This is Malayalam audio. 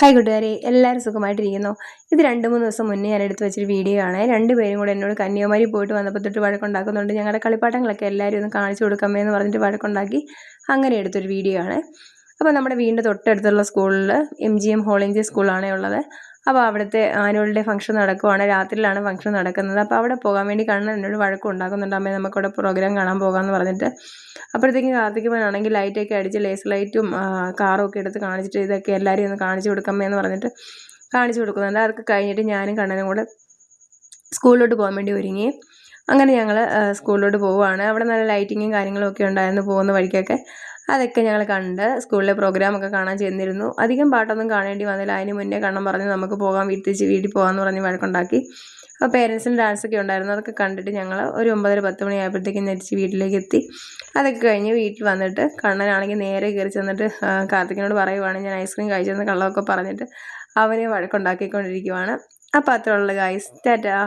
ഹായ് കൂട്ടുകാരെ, എല്ലാവരും സുഖമായിട്ടിരിക്കുന്നു. ഇത് 2-3 ദിവസം മുന്നേ ഞാൻ എടുത്ത് വെച്ചൊരു വീഡിയോ ആണ്. രണ്ടുപേരും കൂടെ എന്നോട് കന്യാകുമാരി പോയിട്ട് വന്നപ്പോൾ തൊട്ട് വഴക്കുണ്ടാക്കുന്നുണ്ട്. ഞങ്ങളുടെ കളിപ്പാട്ടങ്ങളൊക്കെ എല്ലാവരും ഒന്ന് കാണിച്ചു കൊടുക്കാമേ എന്ന് പറഞ്ഞിട്ട് വഴക്കുണ്ടാക്കി. അങ്ങനെ എടുത്തൊരു വീഡിയോ ആണ്. അപ്പോൾ നമ്മുടെ വീടിൻ്റെ തൊട്ടടുത്തുള്ള സ്കൂളിൽ MGM ഹോളിഞ്ച് സ്കൂളാണേ ഉള്ളത്. അപ്പോൾ അവിടുത്തെ ആനുവൽ ഡേ ഫംഗ്ഷൻ നടക്കുവാണ്. രാത്രിയിലാണ് ഫംഗ്ഷൻ നടക്കുന്നത്. അപ്പോൾ അവിടെ പോകാൻ വേണ്ടി കണ്ണൻ എന്നോട് വഴക്കുണ്ടാക്കുന്നുണ്ട്. അമ്മേ നമുക്കവിടെ പ്രോഗ്രാം കാണാൻ പോകാമെന്ന് പറഞ്ഞിട്ട്. അപ്പോഴത്തേക്കും കാർത്തികമാണെങ്കിൽ ലൈറ്റൊക്കെ അടിച്ച് ലേസ് ലൈറ്റും കാറും ഒക്കെ എടുത്ത് കാണിച്ചിട്ട് ഇതൊക്കെ എല്ലാവരും ഒന്ന് കാണിച്ചു കൊടുക്കാമേ എന്ന് പറഞ്ഞിട്ട് കാണിച്ചു കൊടുക്കുന്നുണ്ട്. അതൊക്കെ കഴിഞ്ഞിട്ട് ഞാനും കണ്ണനും കൂടെ സ്കൂളിലോട്ട് പോകാൻ വേണ്ടി ഒരുങ്ങി. അങ്ങനെ ഞങ്ങൾ സ്കൂളിലോട്ട് പോവുകയാണ്. അവിടെ നല്ല ലൈറ്റിങ്ങും കാര്യങ്ങളും ഒക്കെ ഉണ്ടായിരുന്നു പോകുന്ന വഴിക്കൊക്കെ. അതൊക്കെ ഞങ്ങൾ കണ്ട് സ്കൂളിലെ പ്രോഗ്രാമൊക്കെ കാണാൻ ചെന്നിരുന്നു. അധികം പാട്ടൊന്നും കാണേണ്ടി വന്നില്ല. അതിന് മുന്നേ കണ്ണൻ പറഞ്ഞു നമുക്ക് പോകാം, വീട്ടിൽ പോകാമെന്ന് പറഞ്ഞ് വഴക്കുണ്ടാക്കി. അപ്പോൾ പേരൻസിന് ഡാൻസൊക്കെ ഉണ്ടായിരുന്നു. അതൊക്കെ കണ്ടിട്ട് ഞങ്ങൾ ഒരു 9:30-10 മണിയായപ്പോഴത്തേക്കും തിരിച്ച് വീട്ടിലേക്ക് എത്തി. അതൊക്കെ കഴിഞ്ഞ് വീട്ടിൽ വന്നിട്ട് കണ്ണനാണെങ്കിൽ നേരെ കയറി ചെന്നിട്ട് കാർത്തികിനോട് പറയുവാണ് ഞാൻ ഐസ്ക്രീം കഴിച്ചെന്ന് കള്ളമൊക്കെ പറഞ്ഞിട്ട് അവനെ വഴക്കുണ്ടാക്കിക്കൊണ്ടിരിക്കുവാണ്. അപ്പോൾ അത്രയുള്ള ഗൈസ്, ടാറ്റാ.